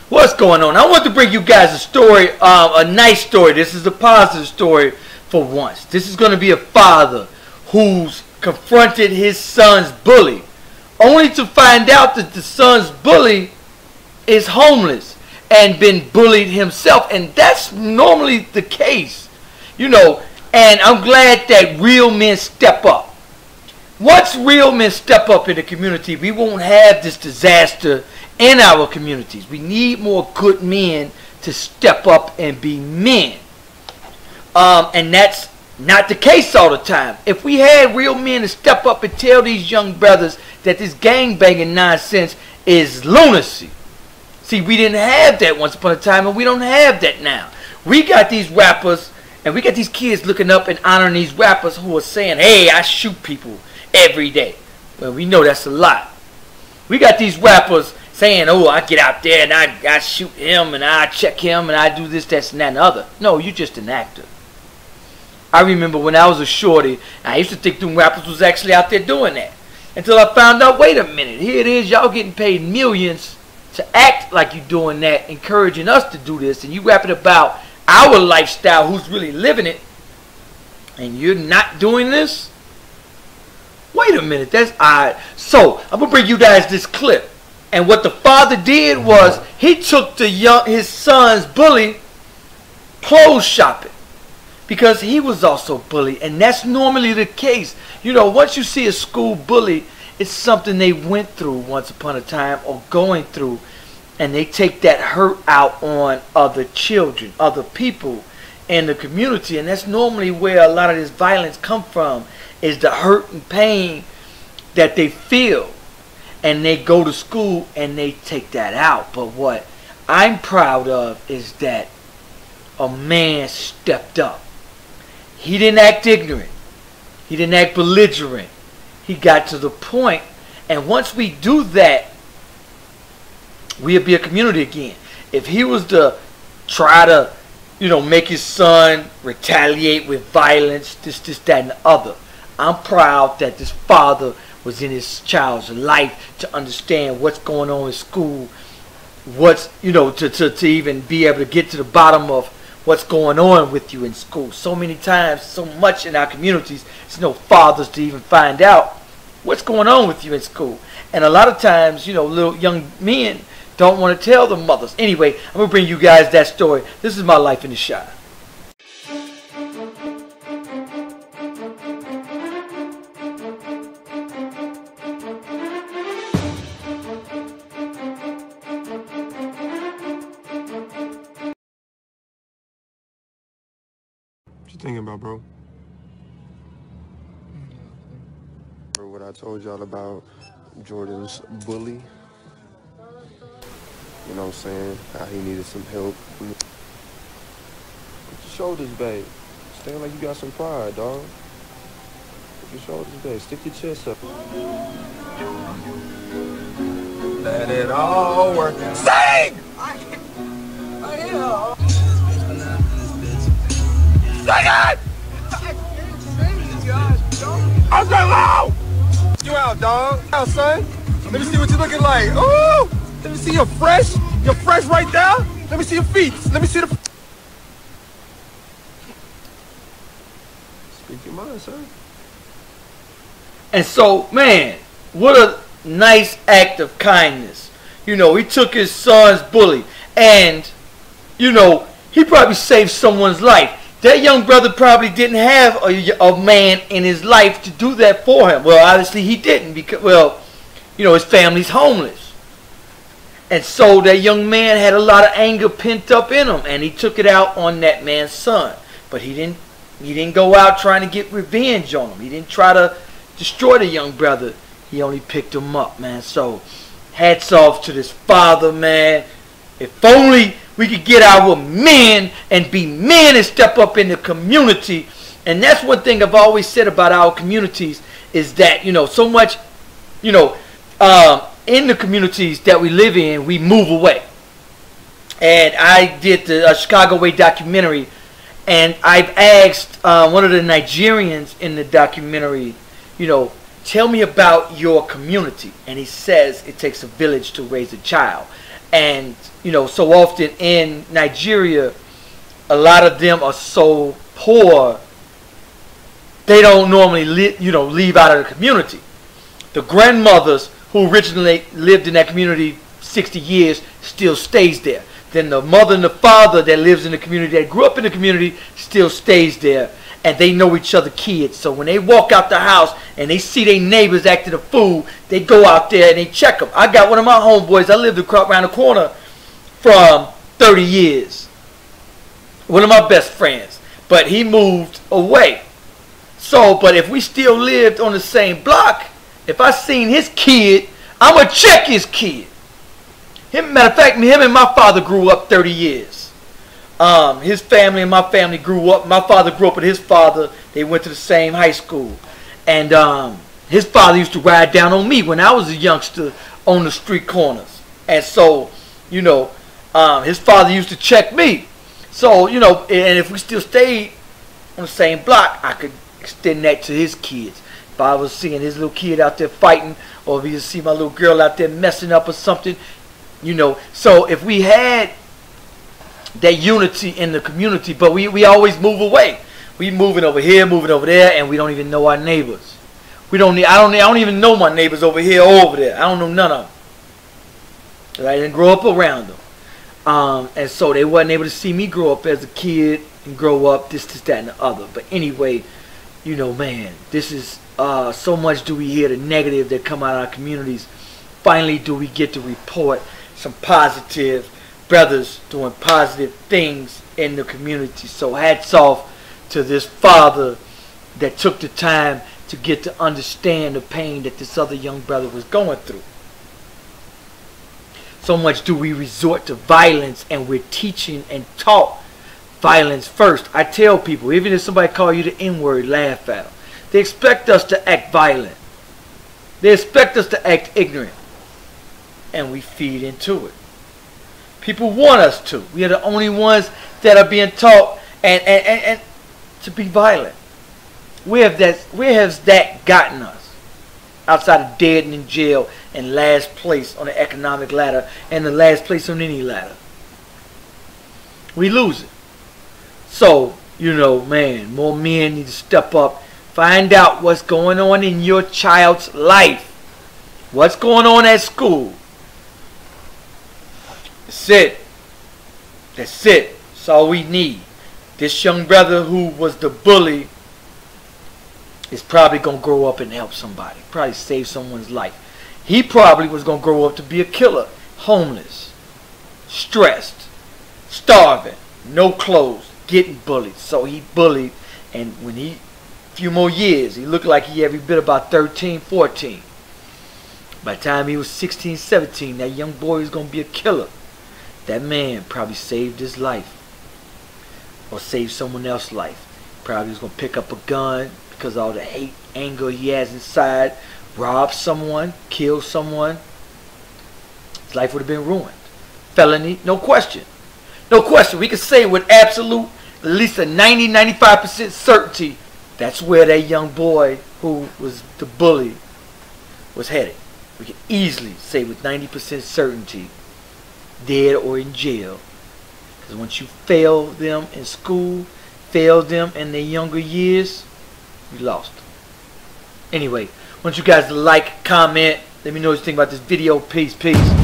What's going on? I want to bring you guys a story, a nice story. This is a positive story for once. This is going to be a father who's confronted his son's bully, only to find out that the son's bully is homeless and been bullied himself. And that's normally the case, you know. And I'm glad that real men step up. Once real men step up in the community, we won't have this disaster in our communities. We need more good men to step up and be men. And that's not the case all the time. If we had real men to step up and tell these young brothers that this gangbanging nonsense is lunacy. See, we didn't have that once upon a time, and we don't have that now. We got these rappers, and we got these kids looking up and honoring these rappers who are saying, hey, I shoot people every day. Well, we know that's a lie. We got these rappers saying, oh, I get out there and I shoot him and I check him and I do this, that, and that, and the other. No, you're just an actor. I remember when I was a shorty, I used to think them rappers was actually out there doing that. Until I found out, wait a minute, here it is, y'all getting paid millions to act like you're doing that, encouraging us to do this, and you rapping about our lifestyle, who's really living it, and you're not doing this? Wait a minute, that's odd. So, I'm going to bring you guys this clip. And what the father did was, he took his son's bully clothes shopping. Because he was also bullied. And that's normally the case. You know, once you see a school bully, it's something they went through once upon a time or going through. And they take that hurt out on other children, other people in the community. And that's normally where a lot of this violence come from, is the hurt and pain that they feel. And they go to school and they take that out. But what I'm proud of is that a man stepped up. He didn't act ignorant. He didn't act belligerent. He got to the point. And once we do that, we'll be a community again. If he was to try to, you know, make his son retaliate with violence, this, that, and the other, I'm proud that this father was in his child's life to understand what's going on in school, what's, you know, to even be able to get to the bottom of what's going on with you in school. So many times, so much in our communities, there's no fathers to even find out what's going on with you in school. And a lot of times, you know, little young men don't want to tell their mothers. Anyway, I'm going to bring you guys that story. This is my life in the shop. What you thinking about, bro? Remember what I told y'all about Jordan's bully? You know what I'm saying? How he needed some help. Put your shoulders back. Stand like you got some pride, dog. Put your shoulders back. Stick your chest up. Let it all work. Sing! Sing it! I'm going low! You out, dog. Out, son. Let me see what you're looking like. Ooh! Let me see your fresh. You're fresh right there. Let me see your feet. Let me see the... Speak your mind, sir. And so, man, what a nice act of kindness. You know, he took his son's bully. And, you know, he probably saved someone's life. That young brother probably didn't have a man in his life to do that for him. Well, obviously he didn't because, well, you know, his family's homeless. And so that young man had a lot of anger pent up in him, and he took it out on that man's son. But he didn't go out trying to get revenge on him. He didn't try to destroy the young brother. He only picked him up, man. So hats off to this father, man. If only we could get our men and be men and step up in the community. And that's one thing I've always said about our communities is that, you know, so much, you know, in the communities that we live in, we move away. And I did the Chicago Way documentary, and I've asked one of the Nigerians in the documentary, you know, tell me about your community. And he says it takes a village to raise a child. And you know, so often in Nigeria, a lot of them are so poor they don't normally leave out of the community. The grandmothers who originally lived in that community 60 years still stays there. Then the mother and the father that lives in the community, that grew up in the community, still stays there. And they know each other kids. So when they walk out the house and they see their neighbors acting a fool, they go out there and they check them. I got one of my homeboys, I lived around the corner from 30 years. One of my best friends. But he moved away. So, but if we still lived on the same block, if I seen his kid, I'm going to check his kid. Matter of fact, him and my father grew up 30 years. His family and my family grew up. My father grew up with his father. They went to the same high school. And his father used to ride down on me when I was a youngster on the street corners. And so, you know, his father used to check me. So, you know, and if we still stayed on the same block, I could extend that to his kids. If I was seeing his little kid out there fighting, or if he see my little girl out there messing up or something, you know. So if we had that unity in the community, but we always move away. We moving over here, moving over there, and we don't even know our neighbors. I don't even know my neighbors over here or over there. I don't know none of them. I didn't grow up around them. And so they wasn't able to see me grow up as a kid and grow up this, that, and the other. But anyway, you know, man, this is so much do we hear the negative that come out of our communities. Finally, do we get to report some positive brothers doing positive things in the community. So hats off to this father that took the time to get to understand the pain that this other young brother was going through. So much do we resort to violence, and we're teaching and taught violence first. I tell people, even if somebody call you the N-word, laugh at them. They expect us to act violent. They expect us to act ignorant. And we feed into it. People want us to. We are the only ones that are being taught and to be violent. Where has that gotten us? Outside of dead and in jail and last place on the economic ladder and the last place on any ladder. We lose it. So, you know, man, more men need to step up. Find out what's going on in your child's life. What's going on at school. That's it. That's it. That's all we need. This young brother who was the bully is probably going to grow up and help somebody. Probably save someone's life. He probably was going to grow up to be a killer. Homeless. Stressed. Starving. No clothes. Getting bullied. So he bullied. And when a few more years, he looked like he every bit about 13, 14. By the time he was 16, 17, that young boy was going to be a killer. That man probably saved his life. Or saved someone else's life. Probably was going to pick up a gun because of all the hate, anger he has inside. Rob someone. Kill someone. His life would have been ruined. Felony, no question. No question. We can say with absolute, at least a 90-95% certainty, that's where that young boy who was the bully was headed. We can easily say with 90% certainty, dead or in jail. Because once you fail them in school, fail them in their younger years, you lost. Anyway, I want you guys to like, comment, let me know what you think about this video. Peace, peace.